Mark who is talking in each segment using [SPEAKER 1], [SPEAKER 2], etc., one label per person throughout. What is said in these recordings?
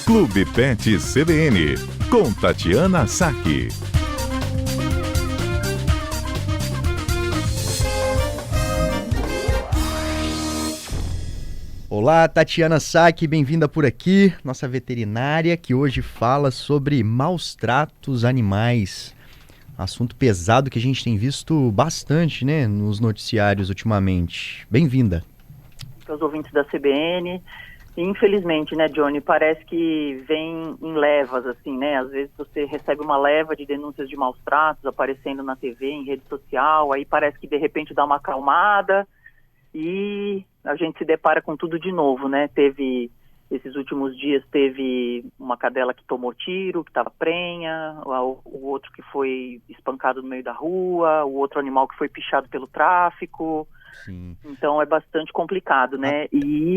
[SPEAKER 1] Clube Pet CBN, com Tatiana Saque.
[SPEAKER 2] Olá, Tatiana Saque, bem-vinda por aqui, nossa veterinária que hoje fala sobre maus tratos animais. Assunto pesado que a gente tem visto bastante, né, nos noticiários ultimamente. Bem-vinda.
[SPEAKER 3] Para os ouvintes da CBN, infelizmente, né, Johnny, parece que vem em levas, assim, né, às vezes você recebe uma leva de denúncias de maus tratos aparecendo na TV, em rede social, aí parece que de repente dá uma acalmada e a gente se depara com tudo de novo, né, esses últimos dias teve uma cadela que tomou tiro, que estava prenha, o outro que foi espancado no meio da rua, o outro animal que foi pichado pelo tráfico.
[SPEAKER 2] Sim.
[SPEAKER 3] Então é bastante complicado, né?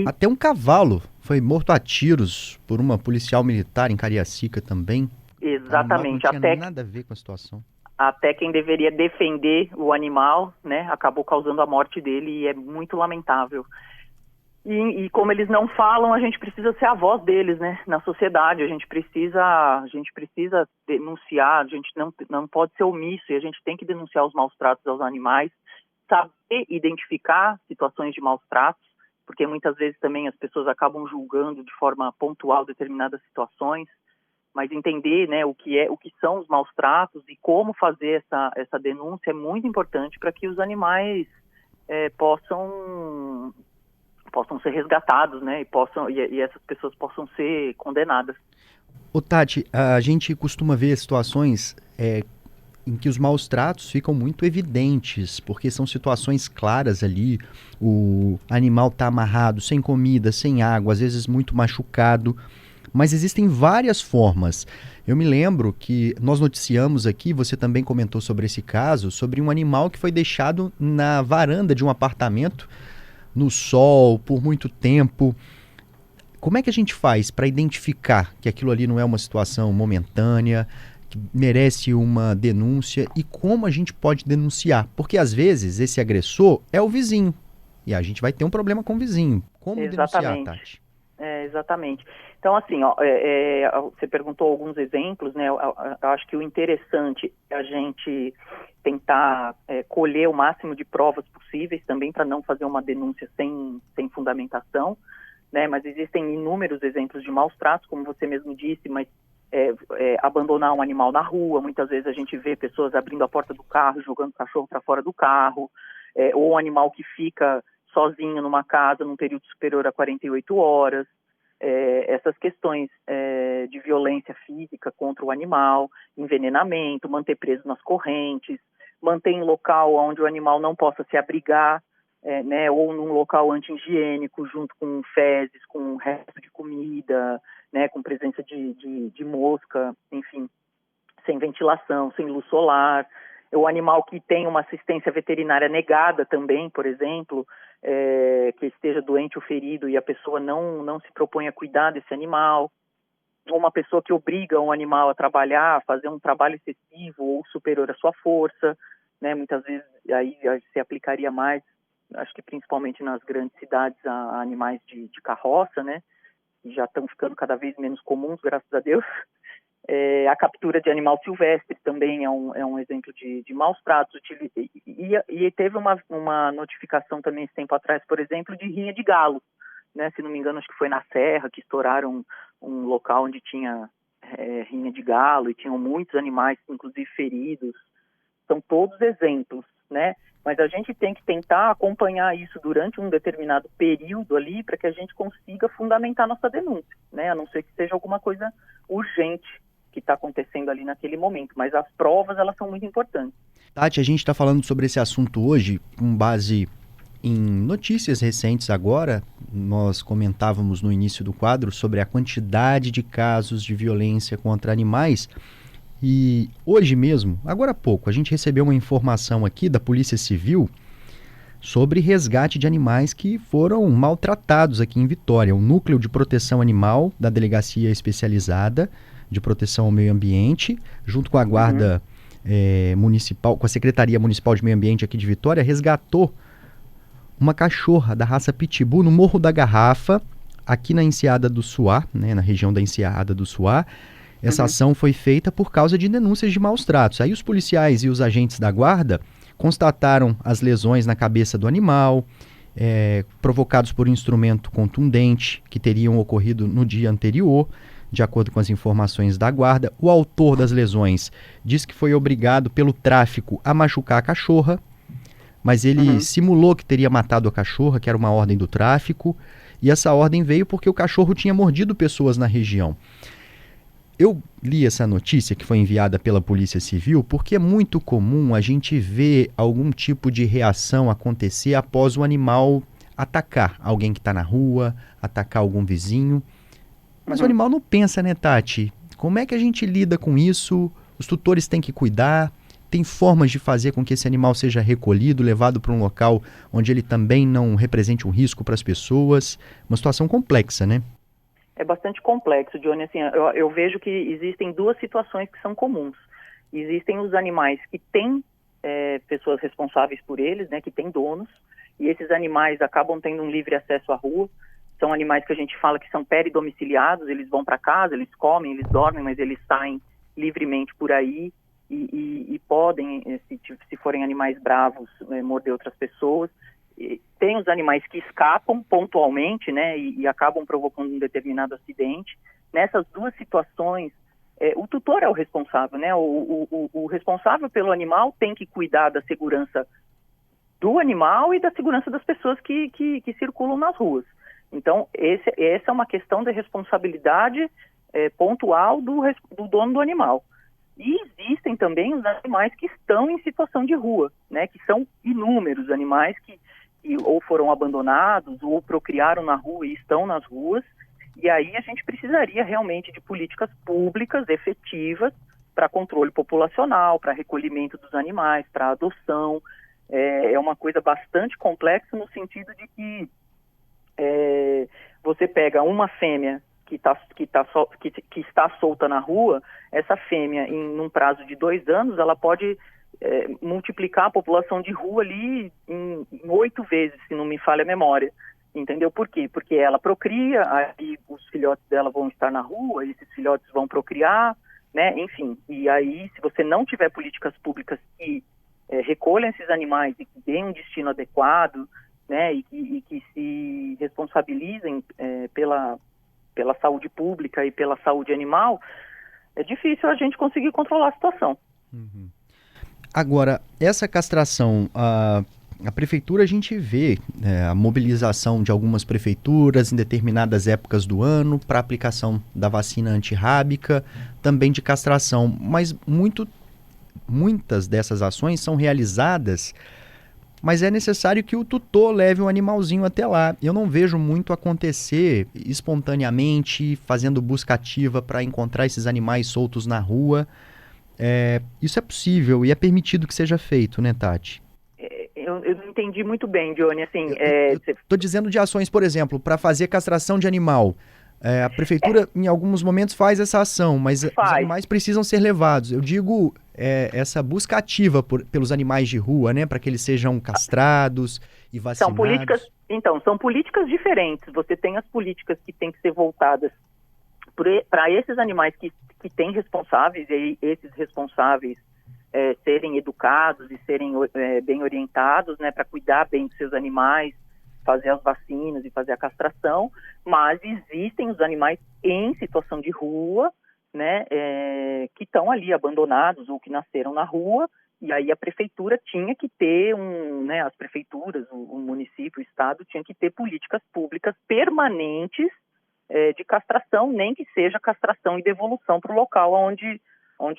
[SPEAKER 2] Até um cavalo foi morto a tiros por uma policial militar em Cariacica também.
[SPEAKER 3] Exatamente.
[SPEAKER 2] Não tinha nada a ver com a situação.
[SPEAKER 3] Até quem deveria defender o animal, né, acabou causando a morte dele e é muito lamentável. E como eles não falam, a gente precisa ser a voz deles, né, na sociedade. A gente precisa denunciar, a gente não pode ser omisso e a gente tem que denunciar os maus tratos aos animais, saber identificar situações de maus tratos, porque muitas vezes também as pessoas acabam julgando de forma pontual determinadas situações, mas entender, né, o que são os maus tratos e como fazer essa denúncia é muito importante para que os animais possam ser resgatados, né, e essas pessoas possam ser condenadas.
[SPEAKER 2] Ô Tati, a gente costuma ver situações em que os maus tratos ficam muito evidentes, porque são situações claras ali, o animal está amarrado, sem comida, sem água, às vezes muito machucado, mas existem várias formas. Eu me lembro que nós noticiamos aqui, você também comentou sobre esse caso, sobre um animal que foi deixado na varanda de um apartamento, no sol, por muito tempo. Como é que a gente faz para identificar que aquilo ali não é uma situação momentânea, que merece uma denúncia, e como a gente pode denunciar? Porque às vezes esse agressor é o vizinho e a gente vai ter um problema com o vizinho. Como denunciar, Tati?
[SPEAKER 3] Exatamente. Então, assim, você perguntou alguns exemplos, né? Eu acho que o interessante é a gente tentar colher o máximo de provas possíveis também para não fazer uma denúncia sem fundamentação, né? Mas existem inúmeros exemplos de maus tratos, como você mesmo disse, mas abandonar um animal na rua, muitas vezes a gente vê pessoas abrindo a porta do carro, jogando o cachorro para fora do carro, ou um animal que fica sozinho numa casa num período superior a 48 horas, essas questões de violência física contra o animal, envenenamento, manter preso nas correntes, manter em local onde o animal não possa se abrigar, né, ou num local anti-higiênico, junto com fezes, com resto de comida, né, com presença de mosca, enfim, sem ventilação, sem luz solar. O animal que tem uma assistência veterinária negada também, por exemplo, que esteja doente ou ferido e a pessoa não se propõe a cuidar desse animal, ou uma pessoa que obriga um animal a trabalhar, a fazer um trabalho excessivo ou superior à sua força, né? Muitas vezes aí se aplicaria mais, acho que principalmente nas grandes cidades, a animais de carroça, né? Que já estão ficando cada vez menos comuns, graças a Deus. A captura de animal silvestre também é um exemplo de maus tratos. E teve uma notificação também esse tempo atrás, por exemplo, de rinha de galo, né? Se não me engano, acho que foi na Serra que estouraram um local onde tinha rinha de galo e tinham muitos animais, inclusive feridos. São todos exemplos, né? Mas a gente tem que tentar acompanhar isso durante um determinado período ali para que a gente consiga fundamentar nossa denúncia, né? A não ser que seja alguma coisa urgente que está acontecendo ali naquele momento, mas as provas, elas são muito importantes.
[SPEAKER 2] Tati, a gente está falando sobre esse assunto hoje com base em notícias recentes agora. Nós comentávamos no início do quadro sobre a quantidade de casos de violência contra animais e hoje mesmo, agora há pouco, a gente recebeu uma informação aqui da Polícia Civil sobre resgate de animais que foram maltratados aqui em Vitória. O Núcleo de Proteção Animal da Delegacia Especializada de Proteção ao Meio Ambiente, junto com a Guarda Municipal, com a Secretaria Municipal de Meio Ambiente aqui de Vitória, resgatou uma cachorra da raça Pitbull no Morro da Garrafa, aqui na Enseada do Suá, né, na região da Enseada do Suá, essa ação foi feita por causa de denúncias de maus tratos. Aí os policiais e os agentes da guarda constataram as lesões na cabeça do animal, provocados por um instrumento contundente que teriam ocorrido no dia anterior, de acordo com as informações da guarda. O autor das lesões diz que foi obrigado pelo tráfico a machucar a cachorra, mas ele simulou que teria matado a cachorra, que era uma ordem do tráfico, e essa ordem veio porque o cachorro tinha mordido pessoas na região. Eu li essa notícia que foi enviada pela Polícia Civil porque é muito comum a gente ver algum tipo de reação acontecer após o animal atacar alguém que está na rua, atacar algum vizinho. Mas o animal não pensa, né, Tati? Como é que a gente lida com isso? Os tutores têm que cuidar? Tem formas de fazer com que esse animal seja recolhido, levado para um local onde ele também não represente um risco para as pessoas? Uma situação complexa, né?
[SPEAKER 3] É bastante complexo, Johnny. Assim, eu vejo que existem duas situações que são comuns. Existem os animais que têm pessoas responsáveis por eles, né, que têm donos, e esses animais acabam tendo um livre acesso à rua. São animais que a gente fala que são peridomiciliados, eles vão para casa, eles comem, eles dormem, mas eles saem livremente por aí e podem, se forem animais bravos, morder outras pessoas. Tem os animais que escapam pontualmente, né, e acabam provocando um determinado acidente. Nessas duas situações, o tutor é o responsável, né? O responsável pelo animal tem que cuidar da segurança do animal e da segurança das pessoas que circulam nas ruas. Então, essa é uma questão de responsabilidade pontual do dono do animal. E existem também os animais que estão em situação de rua, né, que são inúmeros animais que ou foram abandonados ou procriaram na rua e estão nas ruas. E aí a gente precisaria realmente de políticas públicas efetivas para controle populacional, para recolhimento dos animais, para adoção. É uma coisa bastante complexa no sentido de que você pega uma fêmea que está solta na rua, essa fêmea, em um prazo de 2 anos, ela pode multiplicar a população de rua ali em 8 vezes, se não me falha a memória. Entendeu? Por quê? Porque ela procria, aí os filhotes dela vão estar na rua, esses filhotes vão procriar, né? Enfim, e aí, se você não tiver políticas públicas que recolham esses animais e que deem um destino adequado, né? E que se responsabilizem pela saúde pública e pela saúde animal, é difícil a gente conseguir controlar a situação.
[SPEAKER 2] Uhum. Agora, essa castração, a prefeitura, a gente vê a mobilização de algumas prefeituras em determinadas épocas do ano para aplicação da vacina antirrábica, também de castração, mas muitas dessas ações são realizadas, mas é necessário que o tutor leve o animalzinho até lá. Eu não vejo muito acontecer espontaneamente, fazendo busca ativa para encontrar esses animais soltos na rua. Isso é possível e é permitido que seja feito, né, Tati?
[SPEAKER 3] Eu não entendi muito bem, Johnny. Assim,
[SPEAKER 2] estou dizendo de ações, por exemplo, para fazer castração de animal. A prefeitura, em alguns momentos, faz essa ação, mas os animais precisam ser levados. Eu digo essa busca ativa pelos animais de rua, né, para que eles sejam castrados e vacinados.
[SPEAKER 3] São políticas diferentes. Você tem as políticas que têm que ser voltadas para esses animais que têm responsáveis, e esses responsáveis serem educados e serem bem orientados, né, para cuidar bem dos seus animais, fazer as vacinas e fazer a castração. Mas existem os animais em situação de rua, né, que estão ali abandonados ou que nasceram na rua, e aí a prefeitura tinha que ter as prefeituras, o município, o estado, tinha que ter políticas públicas permanentes de castração, nem que seja castração e devolução para o local onde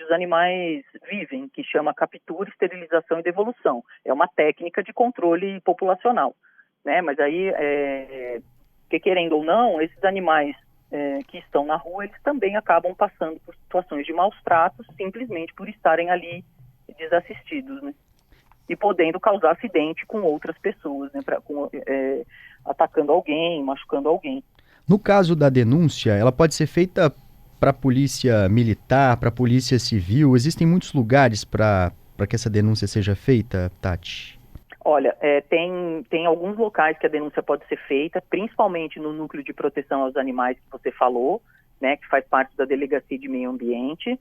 [SPEAKER 3] os animais vivem, que chama captura, esterilização e devolução. É uma técnica de controle populacional, né? Mas aí, que querendo ou não, esses animais que estão na rua, eles também acabam passando por situações de maus tratos, simplesmente por estarem ali desassistidos, né? E podendo causar acidente com outras pessoas, né? Atacando alguém, machucando alguém.
[SPEAKER 2] No caso da denúncia, ela pode ser feita para a polícia militar, para a polícia civil? Existem muitos lugares para que essa denúncia seja feita, Tati?
[SPEAKER 3] Olha, tem alguns locais que a denúncia pode ser feita, principalmente no núcleo de proteção aos animais que você falou, né, que faz parte da Delegacia de Meio Ambiente,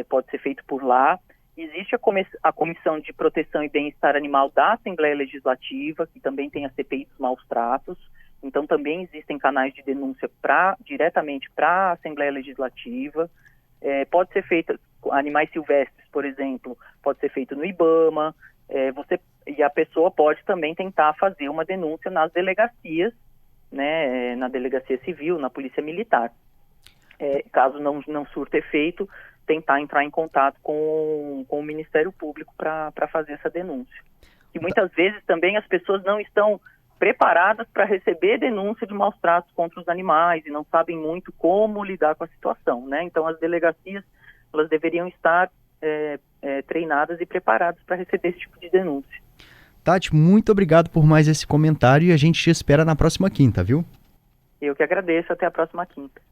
[SPEAKER 3] pode ser feito por lá. Existe a Comissão de Proteção e Bem-Estar Animal da Assembleia Legislativa, que também tem a CPI dos Maus Tratos, então também existem canais de denúncia diretamente para a Assembleia Legislativa. Pode ser feita, animais silvestres, por exemplo, pode ser feito no IBAMA, e a pessoa pode também tentar fazer uma denúncia nas delegacias, né, na Delegacia Civil, na Polícia Militar. Caso não surta efeito, tentar entrar em contato com o Ministério Público para fazer essa denúncia. E muitas vezes também as pessoas não estão preparadas para receber denúncia de maus tratos contra os animais e não sabem muito como lidar com a situação, né? Então as delegacias, elas deveriam estar treinadas e preparadas para receber esse tipo de denúncia.
[SPEAKER 2] Tati, muito obrigado por mais esse comentário e a gente te espera na próxima quinta, viu?
[SPEAKER 3] Eu que agradeço, até a próxima quinta.